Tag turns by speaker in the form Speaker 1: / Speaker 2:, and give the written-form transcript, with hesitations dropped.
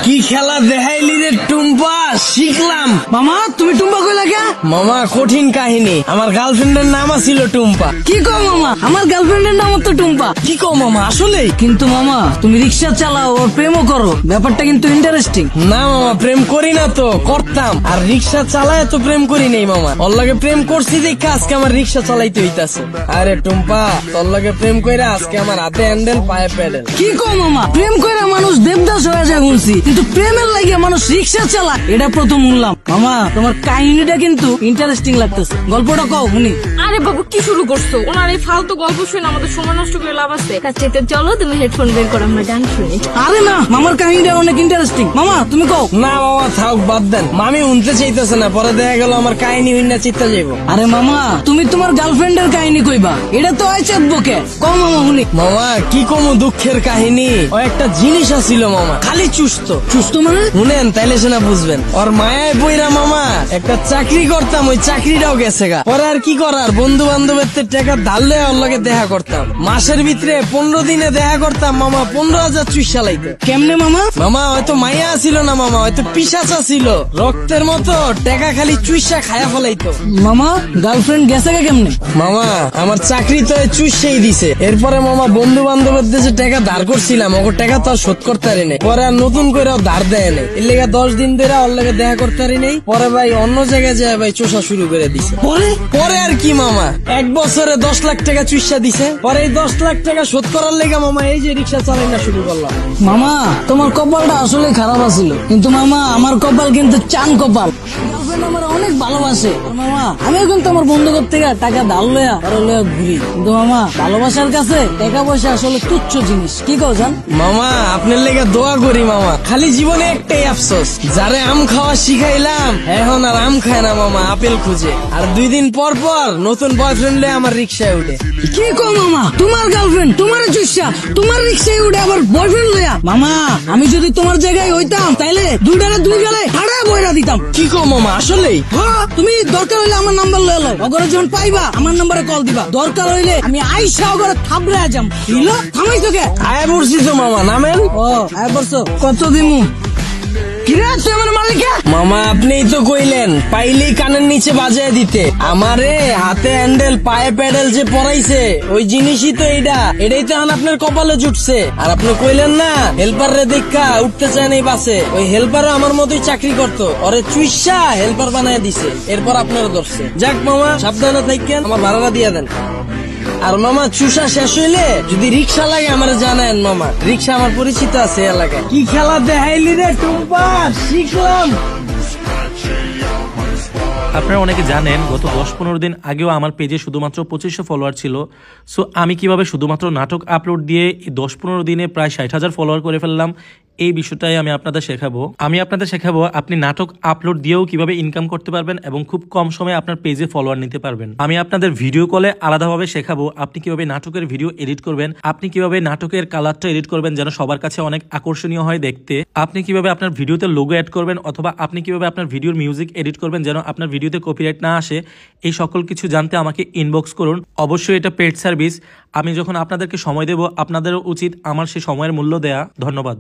Speaker 1: কি খেলা দেখাইলি রে টুম্পা, শিখলাম।
Speaker 2: মামা তুমি টুম্পা কইলা কে?
Speaker 1: মামা কঠিন কাহিনী, আমার গার্লফ্রেন্ডের নাম ছিল টুম্পা।
Speaker 2: কি কও মামা, আমার গার্লফ্রেন্ডের নাম তো টুম্পা।
Speaker 1: কি কও মামা, আসলেই?
Speaker 2: কিন্তু মামা তুমি রিক্সা চালাও আর প্রেমও করো, ব্যাপারটা কিন্তু ইন্টারেস্টিং।
Speaker 1: না মামা, প্রেম করি না তো, করতাম। আর রিক্সা চালায় তো প্রেম করি নাই মামা, ওর লগে প্রেম করছি দেখে আজকে আমার রিক্সা চালাইতে হইতাছে। আরে টুম্পা, তোর লগে প্রেম কইরা আজকে আমার হাতে হ্যান্ডেল পায়ে প্যাডেল।
Speaker 2: কি কও মামা, প্রেম কইরা মানুষ দেবদাস হয়ে যায় শুনছি, কিন্তু প্রেমের লাগে মানুষ রিক্সা চালায় এটা প্রথম শুনলাম। মামা তোমার কাহিনীটা কিন্তু ইন্টারেস্টিং লাগতেছে, গল্পটা কও শুনি।
Speaker 3: আরে বাবু কি শুরু করছো? ওনার এই ফালতু গল্প শুনে আমাদের সময় নষ্ট করে লাভ আছে। কাছে চলো তুমি হেডফোন বের করো, আমরা গান শুনি।
Speaker 2: আরে না, মামার কাহিনীটা অনেক ইন্টারেস্টিং, মামা তুমি কও।
Speaker 1: না মামা থাক, বাদ দেন, মামি শুনতে চাইতেছে না, পরে দেখা গেল আমার কাহিনী হইনা চিত্তা যাইব।
Speaker 2: আরে মামা তুমি তোমার গার্লফ্রেন্ডের কাহিনী কইবা, এটা তো আইছে বকে, কও মামা শুনি।
Speaker 1: মামা কি কমু দুঃখের কাহিনী, ও একটা জিনিস আছিল মামা, খালি চুস্ত।
Speaker 2: সুস্থ মানে?
Speaker 1: শুনেন তাইলে সেনা বুঝবেন। ওর মায়ায় বইরা মামা একটা চাকরি করতাম, ওই চাকরিটাও গেছে গা। পরে আর কি করার, বন্ধু বান্ধবের টাকা ধারলে ওর লগে দেখা করতাম। মাসের ভিতরে 15 দিনে দেখা করতাম মামা, 15,000 চুইসা লাইতে।
Speaker 2: কেমনে মামা?
Speaker 1: মামা হয়তো মায়া ছিল না মামা, হয়তো পিশাচা ছিল, রক্তের মতো টাকা খালি চুইসা খায়া ফেলাইতো।
Speaker 2: মামা গার্লফ্রেন্ড গেছে গে কেমনে?
Speaker 1: মামা আমার চাকরি তো চুইসাই দিছে। এরপরে মামা বন্ধু বান্ধবের দেশে টাকা ধার করছিলাম, ওর টাকা তো আর শোধ করতে পারি নাই। পরে আর নতুন করে ধার দেয় নাই, এর লেগে 10 দিন ধরে ওর লেগে দেখা করতে পারি নাই। পরে ভাই অন্য জায়গায় যায় ভাই চোষা শুরু করে দিছে। পরে আর কি মামা, 1 বছরে 10 লাখ টাকা চুইসা দিছে। পরে এই 10 লাখ টাকা শোধ করার লেগে মামা এই যে রিক্সা চালাই না শুরু করলাম।
Speaker 2: মামা তোমার কপালটা আসলে খারাপ আছিল, কিন্তু মামা আমার কপাল কিন্তু চান কপাল। গার্লফ্রেন্ড আমার অনেক ভালোবাসে। আর মামা আমিও কিন্তু আমার বন্ধুদের থেকে টাকা ধার লয়া ঘুরি, কিন্তু মামা ভালোবাসার কাছে টাকা পয়সা আসলে তুচ্ছ জিনিস। কি কও জান?
Speaker 1: মামা আপনার লেগে দোয়া করি মামা, খালি জীবনে একটাই আফসোস, যারে আম খাওয়া শিখাইলাম এখন আর আম খায় না মামা, আপেল খুঁজে। আর 2 দিন পর পর নতুন বয়ফ্রেন্ড লয়ে আমার রিক্সায় উঠে।
Speaker 2: কি কও মামা, তোমার গার্লফ্রেন্ড তোমার চুষা তোমার রিক্সায় উঠে আবার বয়ফ্রেন্ড লয়া? মামা আমি যদি তোমার জায়গায় হইতাম তাইলে 2 গালে হাড়া বইরা দিতাম।
Speaker 1: কি কও মামা, আসলেই?
Speaker 2: হ্যাঁ, তুমি দরকার হইলে আমার নাম্বার লয়ে লও, অগরে যখন পাইবা আমার নাম্বারে কল দিবা। দরকার হইলে আমি আইসা অগরে থাবড়ে যাম। দিল থামাইছো কে?
Speaker 1: আয় পড়ছি তো মামা, নামেন।
Speaker 2: ও আয় বলছো, কত দিমু? কিরা তুই আমার মালিকা?
Speaker 1: মামা আপনিই তো কইলেন পাইলেই কানের নিচে বাজায় দিতে। আমারে হাতে হ্যান্ডেল পায়ে প্যাডেল যে পরাইছে ওই জিনিসই তো এইটা, এটাই তো এখন আপনার কপালে জুটছে। আর আপনি কইলেন না হেল্পার রে দেখা উঠতে চায় নাই বাসে, ওই হেল্পারও আমার মতোই চাকরি করতো, ওরে চুইসা হেল্পার বানায় দিছে, এরপর আপনারা ধরছে। যাক মামা সাবধানে থাকেন, আমার ভাড়াটা দিয়ে দেন। আর মামা চুষা শেষ হইলে যদি রিক্সা লাগে আমার জানেন মামা, রিক্সা আমার পরিচিত আছে এলাকায়। কি খেলা দেখাইলি রে টুম্পা, শিখলাম।
Speaker 4: আপনারা অনেকে জানেন গত 10-15 দিন আগেও আমার পেজে শুধুমাত্র 2500 ফলোয়ার ছিল। সো আমি কিভাবে শুধুমাত্র নাটক আপলোড দিয়ে এই 10-15 দিনে প্রায় 60,000 ফলোয়ার করে ফেললাম, এই বিষয়টাই আমি আপনাদের শেখাবো। আপনি নাটক আপলোড দিয়েও কিভাবে ইনকাম করতে পারবেন এবং খুব কম সময়ে আপনার পেজে ফলোয়ার নিতে পারবেন। আমি আপনাদের ভিডিও কলে আলাদাভাবে শেখাবো আপনি কিভাবে নাটকের ভিডিও এডিট করবেন, আপনি কিভাবে নাটকের কালারটা এডিট করবেন যেন সবার কাছে অনেক আকর্ষণীয় হয় দেখতে, আপনি কিভাবে আপনার ভিডিওতে লোগো অ্যাড করবেন, অথবা আপনি কিভাবে আপনার ভিডিওর মিউজিক এডিট করবেন যেন আপনার ভিডিওতে কপিরাইট না আসে। এই সকল কিছু জানতে আমাকে ইনবক্স করুন। অবশ্যই এটা পেড সার্ভিস, আমি যখন আপনাদেরকে সময় দেব আপনাদেরও উচিত আমার সেই সময়ের মূল্য দেয়া। ধন্যবাদ।